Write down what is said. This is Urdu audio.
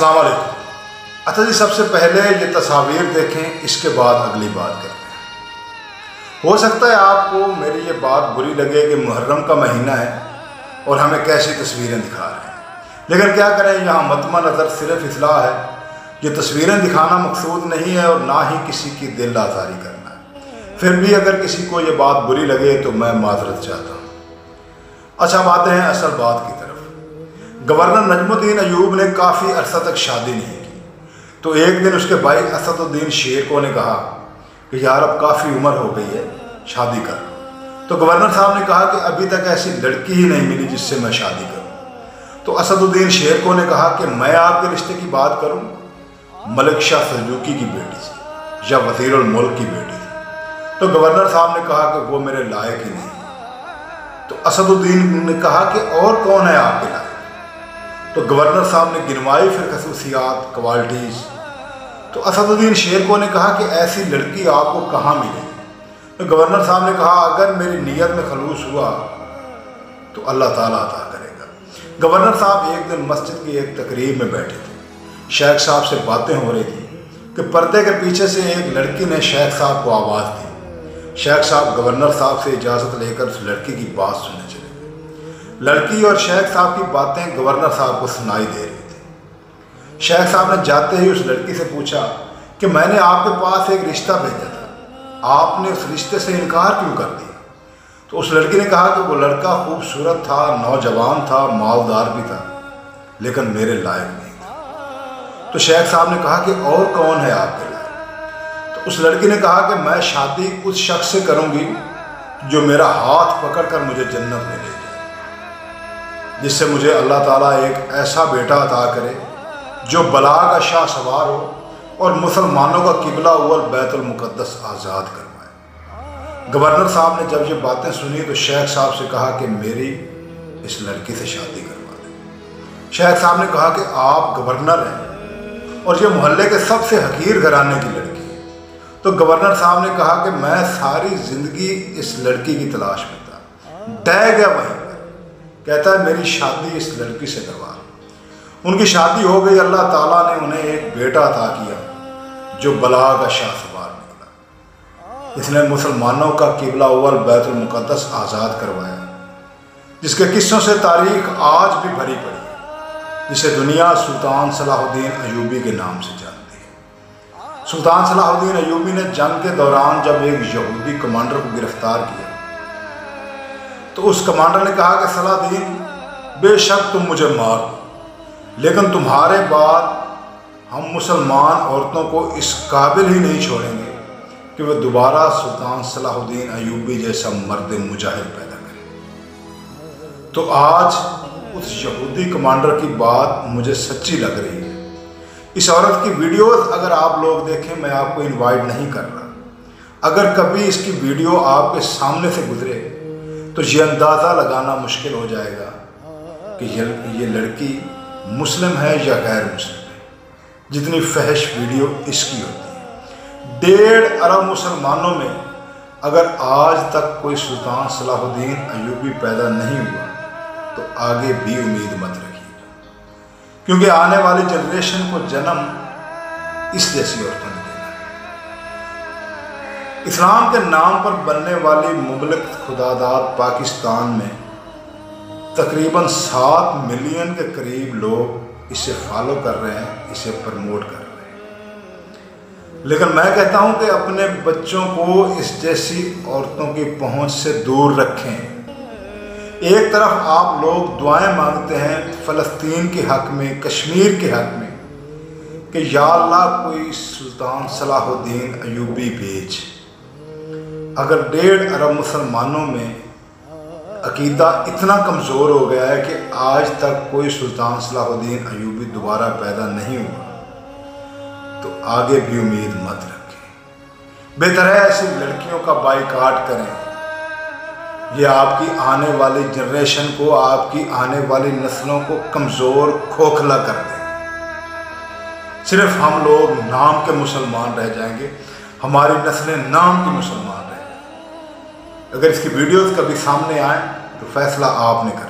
السلام علیکم۔ اچھا جی، سب سے پہلے یہ تصاویر دیکھیں، اس کے بعد اگلی بات کرتے ہیں۔ ہو سکتا ہے آپ کو میری یہ بات بری لگے کہ محرم کا مہینہ ہے اور ہمیں کیسی تصویریں دکھا رہے ہیں، لیکن کیا کریں، یہاں مطمع نظر صرف اصلاح ہے۔ یہ تصویریں دکھانا مقصود نہیں ہے اور نہ ہی کسی کی دل آزاری کرنا ہے۔ پھر بھی اگر کسی کو یہ بات بری لگے تو میں معذرت چاہتا ہوں۔ اچھا، آتے ہیں اصل بات کی طرف۔ گورنر نجم الدین ایوب نے کافی عرصہ تک شادی نہیں کی، تو ایک دن اس کے بھائی اسد الدین شیر نے کہا کہ یار اب کافی عمر ہو گئی ہے، شادی کر۔ تو گورنر صاحب نے کہا کہ ابھی تک ایسی لڑکی ہی نہیں ملی جس سے میں شادی کروں۔ تو اسد الدین شیر نے کہا کہ میں آپ کے رشتے کی بات کروں ملک شاہ سلجوقی کی بیٹی سے یا وزیر الملک کی بیٹی سے؟ تو گورنر صاحب نے کہا کہ وہ میرے لائق ہی نہیں۔ تو اسد الدین نے کہا کہ اور کون ہے آپ کے لائق؟ تو گورنر صاحب نے گنوائی پھر خصوصیات، کوالٹیز۔ تو اسد الدین شیر نے کہا کہ ایسی لڑکی آپ کو کہاں ملے؟ تو گورنر صاحب نے کہا اگر میری نیت میں خلوص ہوا تو اللہ تعالیٰ عطا کرے گا۔ گورنر صاحب ایک دن مسجد کی ایک تقریب میں بیٹھے تھے، شیخ صاحب سے باتیں ہو رہی تھیں کہ پردے کے پیچھے سے ایک لڑکی نے شیخ صاحب کو آواز دی۔ شیخ صاحب گورنر صاحب سے اجازت لے کر اس لڑکی کی بات سننے چلے۔ لڑکی اور شیخ صاحب کی باتیں گورنر صاحب کو سنائی دے رہی تھی۔ شیخ صاحب نے جاتے ہی اس لڑکی سے پوچھا کہ میں نے آپ کے پاس ایک رشتہ بھیجا تھا، آپ نے اس رشتے سے انکار کیوں کر دیا؟ تو اس لڑکی نے کہا کہ وہ لڑکا خوبصورت تھا، نوجوان تھا، مالدار بھی تھا، لیکن میرے لائق نہیں تھا۔ تو شیخ صاحب نے کہا کہ اور کون ہے آپ کے لائق؟ تو اس لڑکی نے کہا کہ میں شادی اس شخص سے کروں گی جو میرا ہاتھ پکڑ کر مجھے جنت میں لے جائے، جس سے مجھے اللہ تعالیٰ ایک ایسا بیٹا عطا کرے جو بلا کا شاہ سوار ہو اور مسلمانوں کا قبلہ اول بیت المقدس آزاد کروائے۔ گورنر صاحب نے جب یہ باتیں سنی تو شیخ صاحب سے کہا کہ میری اس لڑکی سے شادی کروا دیں۔ شیخ صاحب نے کہا کہ آپ گورنر ہیں اور یہ محلے کے سب سے حقیر گھرانے کی لڑکی ہے۔ تو گورنر صاحب نے کہا کہ میں ساری زندگی اس لڑکی کی تلاش میں تھا، ڈہ گیا وہیں پر، کہتا ہے میری شادی اس لڑکی سے کروا۔ ان کی شادی ہو گئی، اللہ تعالیٰ نے انہیں ایک بیٹا عطا کیا جو بلا کا شاہ سوار نکلا۔ اس نے مسلمانوں کا قبلہ اول بیت المقدس آزاد کروایا، جس کے قصوں سے تاریخ آج بھی بھری پڑی ہے، جسے دنیا سلطان صلاح الدین ایوبی کے نام سے جانتی ہے۔ سلطان صلاح الدین ایوبی نے جنگ کے دوران جب ایک یہودی کمانڈر کو گرفتار کیا تو اس کمانڈر نے کہا کہ صلاح الدین، بے شک تم مجھے مار دو، لیکن تمہارے بعد ہم مسلمان عورتوں کو اس قابل ہی نہیں چھوڑیں گے کہ وہ دوبارہ سلطان صلاح الدین ایوبی جیسا مرد مجاہد پیدا کریں۔ تو آج اس یہودی کمانڈر کی بات مجھے سچی لگ رہی ہے۔ اس عورت کی ویڈیوز اگر آپ لوگ دیکھیں، میں آپ کو انوائٹ نہیں کر رہا، اگر کبھی اس کی ویڈیو آپ کے سامنے سے گزرے تو یہ اندازہ لگانا مشکل ہو جائے گا کہ یہ لڑکی مسلم ہے یا غیر مسلم ہے، جتنی فحش ویڈیو اس کی ہوتی ہے۔ 1.5 ارب مسلمانوں میں اگر آج تک کوئی سلطان صلاح الدین ایوبی پیدا نہیں ہوا تو آگے بھی امید مت رکھیے گا، کیونکہ آنے والی جنریشن کو جنم اس جیسی عورتوں نے دینا ہے۔ اسلام کے نام پر بننے والی مملک خداداد پاکستان میں تقریباً 7 ملین کے قریب لوگ اسے فالو کر رہے ہیں، اسے پرموٹ کر رہے ہیں، لیکن میں کہتا ہوں کہ اپنے بچوں کو اس جیسی عورتوں کی پہنچ سے دور رکھیں۔ ایک طرف آپ لوگ دعائیں مانگتے ہیں فلسطین کے حق میں، کشمیر کے حق میں کہ یا اللہ کوئی سلطان صلاح الدین ایوبی بھیج۔ اگر 1.5 ارب مسلمانوں میں عقیدہ اتنا کمزور ہو گیا ہے کہ آج تک کوئی سلطان صلاح الدین ایوبی دوبارہ پیدا نہیں ہوا تو آگے بھی امید مت رکھیں۔ بہتر ہے ایسی لڑکیوں کا بائیکاٹ کریں، یہ آپ کی آنے والی جنریشن کو، آپ کی آنے والی نسلوں کو کمزور، کھوکھلا کر دیں۔ صرف ہم لوگ نام کے مسلمان رہ جائیں گے، ہماری نسلیں نام کی مسلمان رہ جائیں گی۔ اگر اس کی ویڈیوز کبھی سامنے آئیں تو فیصلہ آپ نے کرنا۔